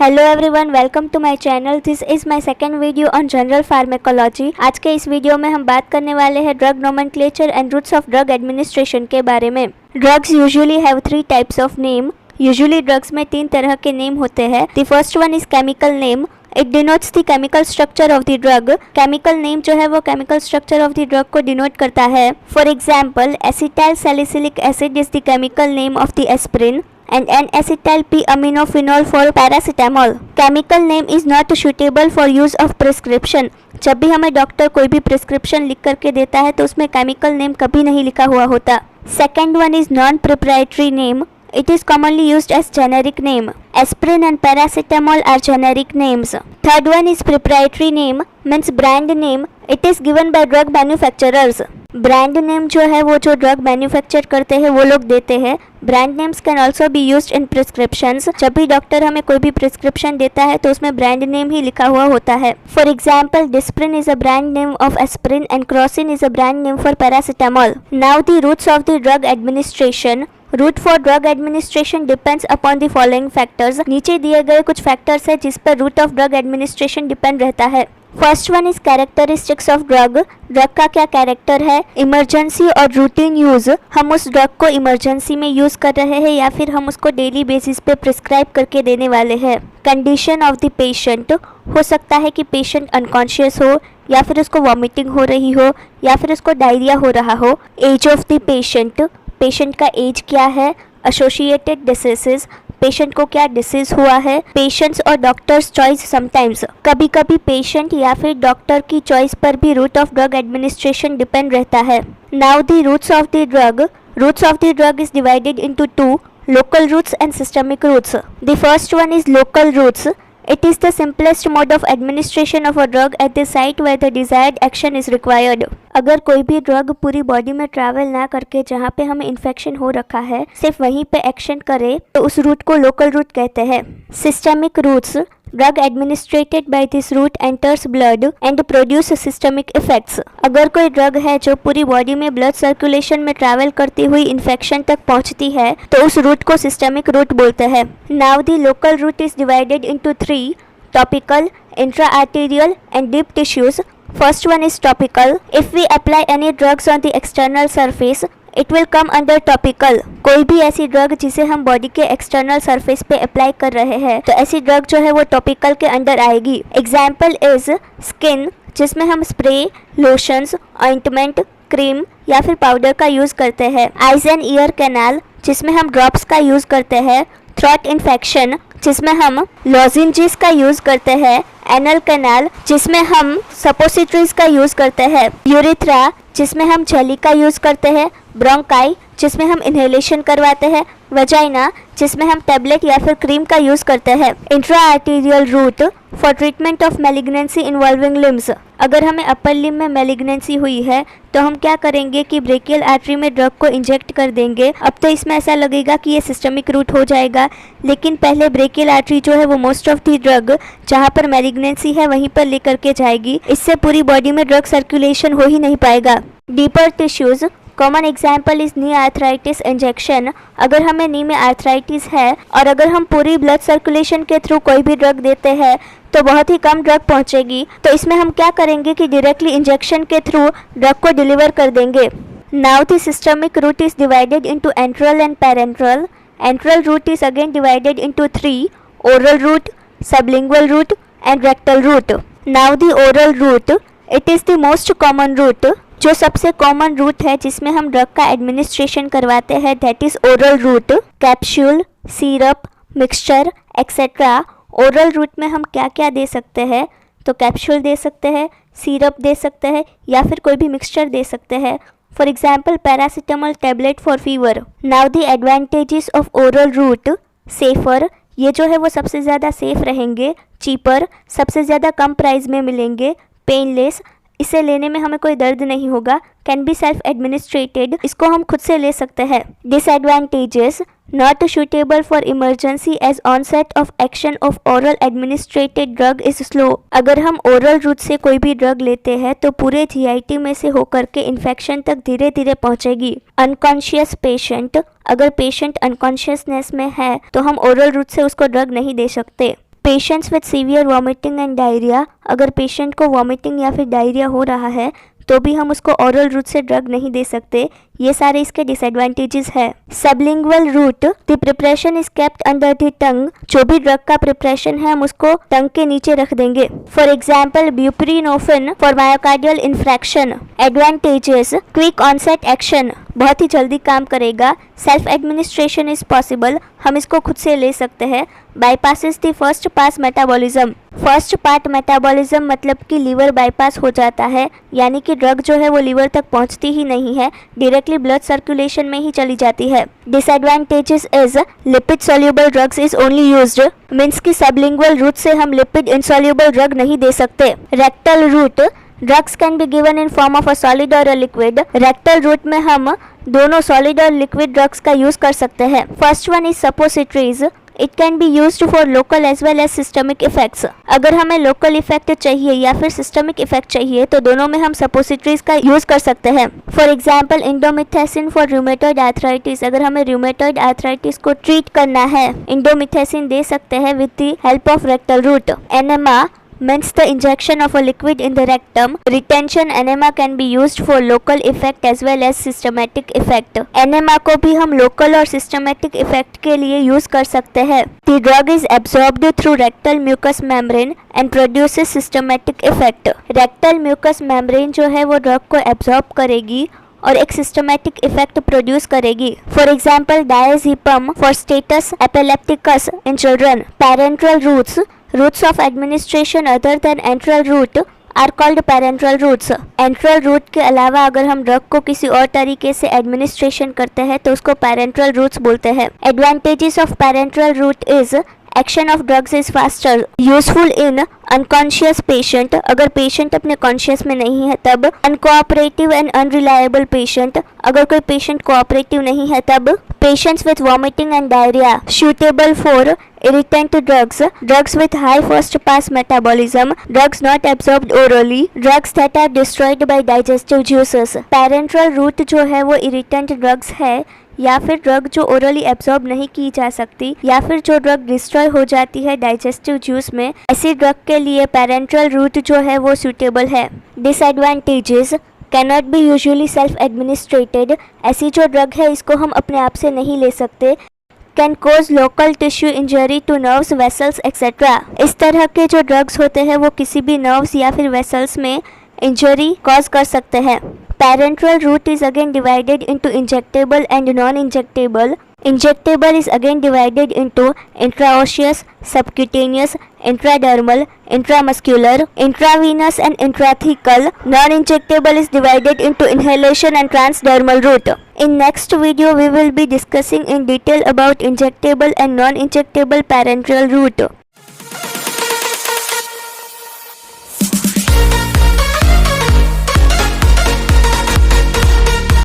Hello everyone, welcome to my channel. This is my second video on general pharmacology. आज के इस video में हम बात करने वाले हैं drug nomenclature and routes of drug administration के बारे में। Drugs usually have 3 types of name. Usually drugs में 3 तरह के नेम होते हैं। The first one is chemical name. It denotes the chemical structure of the drug. Chemical name जो है वो chemical structure of the drug को डिनोट करता है। For example, acetyl salicylic acid is the chemical name of the aspirin and N-acetyl P-aminophenol for paracetamol. Chemical name is not suitable for use of prescription. जब भी हमें doctor कोई भी prescription लिख करके देता है तो उसमें केमिकल नेम कभी नहीं लिखा हुआ होता। Second one is non-proprietary name. It is commonly used as generic name. Aspirin and paracetamol are generic names. Third one is proprietary name, means brand name. It is given by drug manufacturers. Brand name जो है वो जो drug manufacture करते हैं वो लोग देते हैं। Brand names can also be used in prescriptions. जब भी डॉक्टर हमें कोई भी प्रिस्क्रिप्शन देता है तो उसमें ब्रांड नेम ही लिखा हुआ होता है। For example, Disprin is a brand name of aspirin and Crocin is a brand name for paracetamol. Now the routes of the drug administration. Route for drug administration depends upon the following factors. नीचे दिए गए कुछ factors है जिस पर route of drug administration depend रहता है। First one is characteristics of drug. Drug का क्या कैरेक्टर है। इमरजेंसी और रूटीन यूज। हम उस ड्रग को इमरजेंसी में यूज कर रहे हैं या फिर हम उसको डेली बेसिस पे प्रिस्क्राइब करके देने वाले हैं। Condition of the patient. हो सकता है कि पेशेंट अनकॉन्शियस हो या फिर उसको वॉमिटिंग हो रही हो या फिर उसको डायरिया हो रहा हो। Age of the patient. Patient का एज क्या है। Associated diseases. पेशेंट को क्या डिसीज हुआ है। पेशेंट्स और डॉक्टर्स चॉइस। समटाइम्स कभी कभी पेशेंट या फिर डॉक्टर की चॉइस पर भी route of drug administration depend रहता है। Now the routes of the drug. Routes of the drug is divided into 2, local roots and systemic roots. The first one is local roots. It is the simplest mode of administration of a drug at the site where the desired action is required. अगर कोई भी drug पूरी body में travel ना करके जहाँ पे हमें इन्फेक्शन हो रखा है सिर्फ वहीं पे एक्शन करे तो उस रूट को लोकल रूट कहते हैं। Systemic routes. Drug administered by this route enters blood and produce systemic effects. अगर कोई ड्रग है जो पूरी बॉडी में ब्लड सर्कुलेशन में ट्रैवल करती हुई इन्फेक्शन तक पहुंचती है तो उस रूट को सिस्टमिक रूट बोलते हैं। Now the local route is divided into 3, topical, intra-arterial and deep tissues. First one is topical. If we apply any drugs on the external surface, it will come under topical. कोई भी ऐसी drug जिसे हम body के external surface पे apply कर रहे हैं तो ऐसी ड्रग जो है वो टॉपिकल के अंडर आएगी। एग्जाम्पल इज स्किन, जिसमें हम स्प्रे, लोशंस, ऑइंटमेंट, क्रीम या फिर पाउडर का यूज करते हैं। आइज एंड ईयर कैनाल, जिसमें हम ड्रॉप्स का यूज करते हैं। थ्रोट इन्फेक्शन, जिसमें हम लॉजेंजेस का यूज करते हैं। एनल कैनाल, जिसमें हम सपोसिटरीज का यूज करते हैं। यूरिथ्रा, जिसमें हम जेली का यूज करते हैं। ब्रोंकाई, जिसमें हम इनहेलेशन करवाते हैं। वजाइना, जिसमें हम टेबलेट या फिर क्रीम का यूज करते हैं। Intra arterial route for treatment of malignancy involving limbs. अगर हमें अपर लिम में मैलिग्नेंसी हुई है तो हम क्या करेंगे कि ब्रेकियल आर्टरी में ड्रग को इंजेक्ट कर देंगे। अब तो इसमें ऐसा लगेगा कि ये सिस्टमिक रूट हो जाएगा, लेकिन पहले ब्रेकियल आर्टरी जो है वो मोस्ट ऑफ दी ड्रग जहाँ पर मैलिग्नेंसी है वहीं पर लेकर के जाएगी। इससे पूरी बॉडी में ड्रग सर्कुलेशन हो ही नहीं पाएगा। Deeper tissues. Common example is knee arthritis injection. अगर हमें नी में आर्थराइटिस है और अगर हम पूरी ब्लड सर्कुलेशन के थ्रू कोई भी ड्रग देते हैं तो बहुत ही कम ड्रग पहुंचेगी, तो इसमें हम क्या करेंगे कि डायरेक्टली इंजेक्शन के थ्रू ड्रग को डिलीवर कर देंगे। Now the systemic route is divided into enteral and parenteral. Enteral route is again divided into 3, oral route, sublingual route and rectal route. Now the oral route, it is the most common route. जो सबसे common root है जिसमें हम drug का administration करवाते हैं that is oral route. Capsule, syrup, mixture etcetera. Oral route में हम क्या क्या दे सकते हैं, तो कैप्सूल दे सकते हैं, सिरप दे सकते हैं या फिर कोई भी मिक्सचर दे सकते हैं। For example, paracetamol tablet for fever. Now the advantages of oral route. Safer, ये जो है वो सबसे ज़्यादा सेफ रहेंगे। चीपर, सबसे ज़्यादा कम प्राइस में मिलेंगे। पेनलेस, इसे लेने में हमें कोई दर्द नहीं होगा। कैन बी सेल्फ एडमिनिस्ट्रेटेड, इसको हम खुद से ले सकते हैं। Disadvantages, not suitable for emergency as onset of action of oral administered drug is slow. अगर हम ओरल रूट से कोई भी ड्रग लेते हैं तो पूरे जीआईटी में से होकर के इन्फेक्शन तक धीरे धीरे पहुंचेगी। अनकॉन्शियस पेशेंट, अगर पेशेंट अनकॉन्शियसनेस में है तो हम ओरल रूट से उसको ड्रग नहीं दे सकते। Patients with severe vomiting and diarrhoea, अगर पेशेंट को वॉमिटिंग या फिर डायरिया हो रहा है तो भी हम उसको ओरल रूट से ड्रग नहीं दे सकते। ये सारे इसके डिसएडवांटेजेस है। Sublingual route, the preparation is kept under the tongue, जो भी ड्रग का प्रिपरेशन है हम उसको टंग के नीचे रख देंगे। For example buprenorphine for myocardial infarction. Advantages, quick onset action, बहुत ही जल्दी काम करेगा। सेल्फ एडमिनिस्ट्रेशन इज पॉसिबल, हम इसको खुद से ले सकते हैं। Bypasses the first pass metabolism, first part metabolism मतलब कि लीवर बाईपास हो जाता है, यानी कि ड्रग जो है वो लीवर तक पहुंचती ही नहीं है, डायरेक्टली ब्लड सर्कुलेशन में ही चली जाती है। Disadvantages is lipid soluble drugs is only used, means कि सबलिंगुअल रूट से हम लिपिड इनसोल्यूबल ड्रग नहीं दे सकते। Rectal route, drugs can be given in form of a solid और अ लिक्विड। रेक्टल रूट में हम दोनों सॉलिड और लिक्विड ड्रग्स का यूज कर सकते हैं। First one is suppositories, it can be used for local as well as systemic effects. अगर हमें लोकल इफेक्ट चाहिए या फिर सिस्टमिक इफेक्ट चाहिए तो दोनों में हम सपोसिटरीज का यूज कर सकते हैं। For example indomethacin for rheumatoid arthritis, अगर हमें रूमेटॉइड आर्थराइटिस को ट्रीट करना है इंडोमिथेसिन दे सकते हैं with the help of rectal route. Enema means the injection of a liquid in the rectum. Retention enema can be used for local effect as well as systematic effect. Enema को भी हम local और systematic effect के लिए use कर सकते हैं। The drug is absorbed through rectal mucous membrane and produces systematic effect. Rectal mucous membrane जो है वो drug को absorb करेगी और एक सिस्टमैटिक इफेक्ट प्रोड्यूस करेगी। For example diazepam for status epilepticus in children. Parenteral routes, routes of administration other than enteral route are called parenteral routes. Enteral route के अलावा अगर हम ड्रग को किसी और तरीके से एडमिनिस्ट्रेशन करते हैं तो उसको पैरेंट्रल रूट्स बोलते हैं। Advantages of parenteral route is action of drugs is faster, useful in unconscious patient, अगर पेशेंट अपने कॉन्शियस में नहीं है तब। अनकोऑपरेटिव एंड अनरिलायबल पेशेंट, अगर कोई पेशेंट कोऑपरेटिव नहीं है तब। Patients with vomiting and diarrhoea, suitable for irritant drugs, drugs with high first pass metabolism, drugs not absorbed orally, drugs that are destroyed by digestive juices. Parenteral route जो है वो irritant drugs है या फिर drug जो orally absorb नहीं की जा सकती या फिर जो ड्रग डिस्ट्रॉय हो जाती है डाइजेस्टिव जूस में, ऐसी ड्रग के लिए पैरेंट्रल रूट जो है वो सूटेबल है। Disadvantages, cannot be usually self administrated, ऐसी जो ड्रग है इसको हम अपने आप से नहीं ले सकते। Can cause local tissue injury to nerves, vessels etcetera, इस तरह के जो ड्रग्स होते हैं वो किसी भी नर्व्स या फिर वेसल्स में इंजरी कॉज कर सकते हैं। Parenteral route is again divided into injectable and non-injectable. Injectable is again divided into intraosseous, subcutaneous, intradermal, intramuscular, intravenous and intrathecal. Non-injectable is divided into inhalation and transdermal route. In next video we will be discussing in detail about injectable and non-injectable parenteral route.